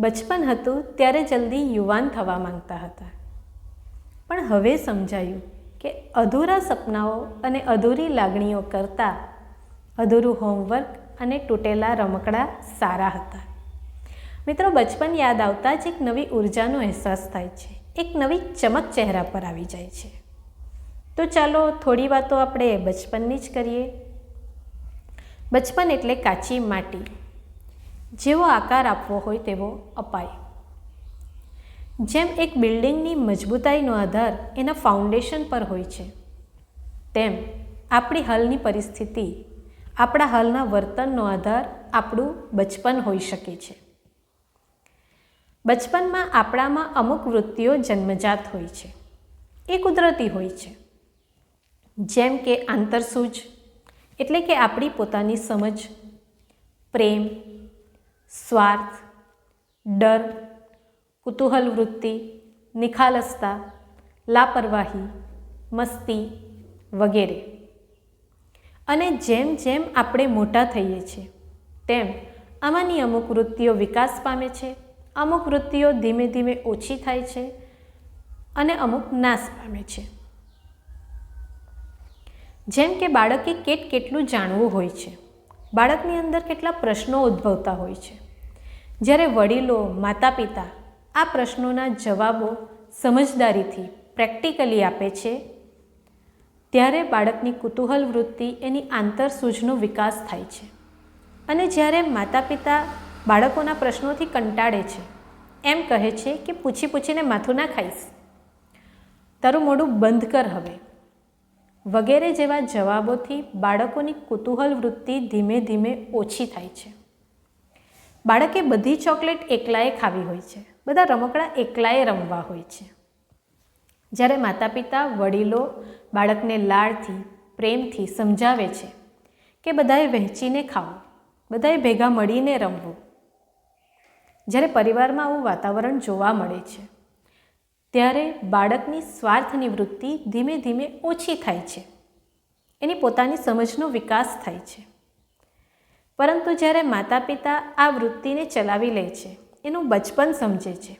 બચપન હતું ત્યારે જલ્દી યુવાન થવા માંગતા હતા, પણ હવે સમજાયું કે અધૂરા સપનાઓ અને અધૂરી લાગણીઓ કરતાં અધૂરું હોમવર્ક અને તૂટેલા રમકડા સારા હતા. મિત્રો, બચપન યાદ આવતા જ એક નવી ઉર્જાનો અહેસાસ થાય છે, એક નવી ચમક ચહેરા પર આવી જાય છે. તો ચાલો થોડી વાતો આપણે બચપનની જ કરીએ. બચપન એટલે કાચી માટી, જેવો આકાર આપવો હોય તેવો અપાય. જેમ એક બિલ્ડિંગની મજબૂતાઈનો આધાર એના ફાઉન્ડેશન પર હોય છે, તેમ આપણી હાલની પરિસ્થિતિ, આપણા હાલના વર્તનનો આધાર આપણું બચપન હોઈ શકે છે. બચપનમાં આપણામાં અમુક વૃત્તિઓ જન્મજાત હોય છે, એ કુદરતી હોય છે. જેમ કે આંતરસૂઝ એટલે કે આપણી પોતાની સમજ, પ્રેમ, સ્વાર્થ, ડર, કુતૂહલ વૃત્તિ, નિખાલસતા, લાપરવાહી, મસ્તી વગેરે. અને જેમ જેમ આપણે મોટા થઈએ છીએ તેમ આમાંની અમુક વૃત્તિઓ વિકાસ પામે છે, અમુક વૃત્તિઓ ધીમે ધીમે ઓછી થાય છે અને અમુક નાશ પામે છે. જેમ કે બાળકે કેટલું જાણવું હોય છે, બાળકની અંદર કેટલા પ્રશ્નો ઉદ્ભવતા હોય છે. જ્યારે વડીલો, માતા પિતા આ પ્રશ્નોના જવાબો સમજદારીથી પ્રેક્ટિકલી આપે છે, ત્યારે બાળકની કુતૂહલ વૃત્તિ, એની આંતરસૂઝનો વિકાસ થાય છે. અને જ્યારે માતા પિતા બાળકોના પ્રશ્નોથી કંટાળે છે, એમ કહે છે કે પૂછી પૂછીને માથું ના ખાઈશ, તારું મોઢું બંધ કર હવે, વગેરે જેવા જવાબોથી બાળકોની કુતૂહલ વૃત્તિ ધીમે ધીમે ઓછી થાય છે. બાળકે બધી ચોકલેટ એકલાએ ખાવી હોય છે, બધા રમકડા એકલાએ રમવા હોય છે. જ્યારે માતા પિતા, વડીલો બાળકને લાડથી, પ્રેમથી સમજાવે છે કે બધાએ વહેંચીને ખાવું, બધાએ ભેગા મળીને રમવું, જ્યારે પરિવારમાં આવું વાતાવરણ જોવા મળે છે, ત્યારે બાળકની સ્વાર્થની વૃત્તિ ધીમે ધીમે ઓછી થાય છે, એની પોતાની સમજનો વિકાસ થાય છે. પરંતુ જ્યારે માતા પિતા આ વૃત્તિને ચલાવી લે છે, એનું બચપન સમજે છે,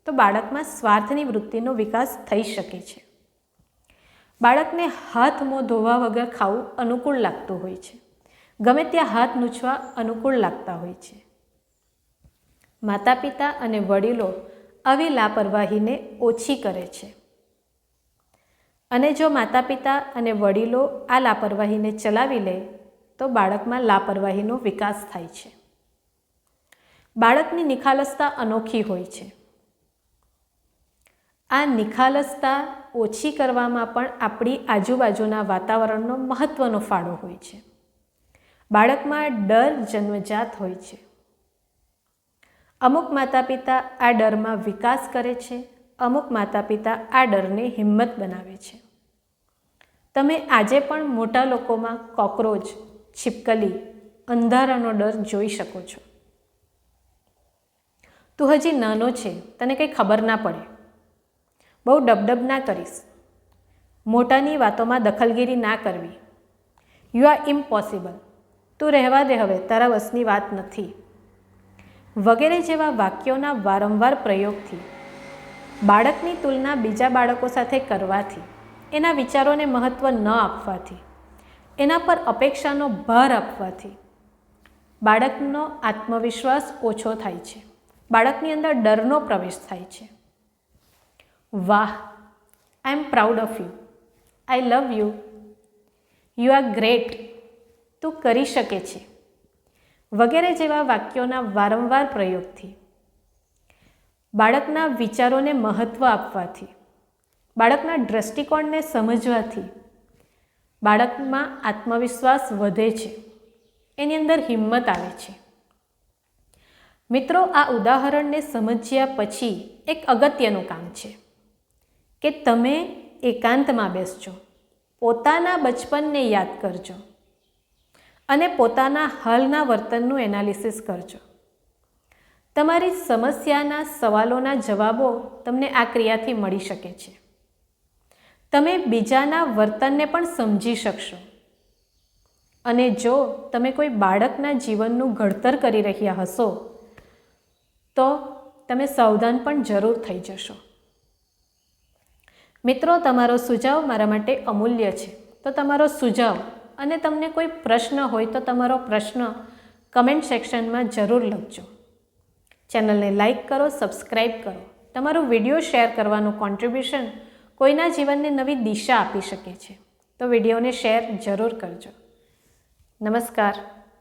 તો બાળકમાં સ્વાર્થની વૃત્તિનો વિકાસ થઈ શકે છે. બાળકને હાથ મોં ધોવા વગર ખાવું અનુકૂળ લાગતું હોય છે, ગમે ત્યાં હાથ નૂછવા અનુકૂળ લાગતા હોય છે. માતા પિતા અને વડીલો આવી લાપરવાહીને ઓછી કરે છે. અને જો માતા પિતા અને વડીલો આ લાપરવાહીને ચલાવી લે તો બાળકમાં લાપરવાહીનો વિકાસ થાય છે. બાળકની નિખાલસતા અનોખી હોય છે. આ નિખાલસતા ઓછી કરવામાં પણ આપણી આજુબાજુના વાતાવરણનો મહત્વનો ફાળો હોય છે. બાળકમાં ડર જન્મજાત હોય છે. અમુક માતા પિતા આ ડરમાં વિકાસ કરે છે, અમુક માતા પિતા આ ડરને હિંમત બનાવે છે. તમે આજે પણ મોટા લોકોમાં કોકરોચ, છીપકલી, અંધારાનો ડર જોઈ શકો છો. તું હજી નાનો છે, તને કંઈ ખબર ના પડે, બહુ ડબડબ ના કરીશ, મોટાની વાતોમાં દખલગીરી ના કરવી, યુ આર ઇમ્પોસિબલ, તું રહેવા દે હવે, તારા વસની વાત નથી, વગેરે જેવા વાક્યોના વારંવાર પ્રયોગથી, બાળકની તુલના બીજા બાળકો સાથે કરવાથી, એના વિચારોને મહત્ત્વ ન આપવાથી, એના પર અપેક્ષાનો ભાર આપવાથી બાળકનો આત્મવિશ્વાસ ઓછો થાય છે, બાળકની અંદર ડરનો પ્રવેશ થાય છે. વાહ, I am proud of you, I love you, you are great, તું કરી શકે છે, વગેરે જેવા વાક્યોના વારંવાર પ્રયોગથી, બાળકના વિચારોને મહત્ત્વ આપવાથી, બાળકના દૃષ્ટિકોણને સમજવાથી બાળકમાં આત્મવિશ્વાસ વધે છે, એની અંદર હિંમત આવે છે. મિત્રો, આ ઉદાહરણને સમજ્યા પછી એક અગત્યનું કામ છે કે તમે એકાંતમાં બેસજો, પોતાના બચપનને યાદ કરજો અને પોતાના હાલના વર્તનનું એનાલિસિસ કરજો. તમારી સમસ્યાના સવાલોના જવાબો તમને આ ક્રિયાથી મળી શકે છે. તમે બીજાના વર્તનને પણ સમજી શકશો. અને જો તમે કોઈ બાળકના જીવનનું ઘડતર કરી રહ્યા હશો તો તમે સાવધાન પણ જરૂર થઈ જશો. મિત્રો, તમારો સુઝાવ મારા માટે અમૂલ્ય છે, તો તમારો સુઝાવ અને તમને કોઈ પ્રશ્ન હોય તો તમારો પ્રશ્ન કમેન્ટ સેક્શનમાં જરૂર લખજો. ચેનલને લાઈક કરો, સબસ્ક્રાઈબ કરો. તમારું વિડીયો શેર કરવાનું કોન્ટ્રીબ્યુશન કોઈના જીવનને નવી દિશા આપી શકે છે, તો વિડીયોને શેર જરૂર કરજો. નમસ્કાર.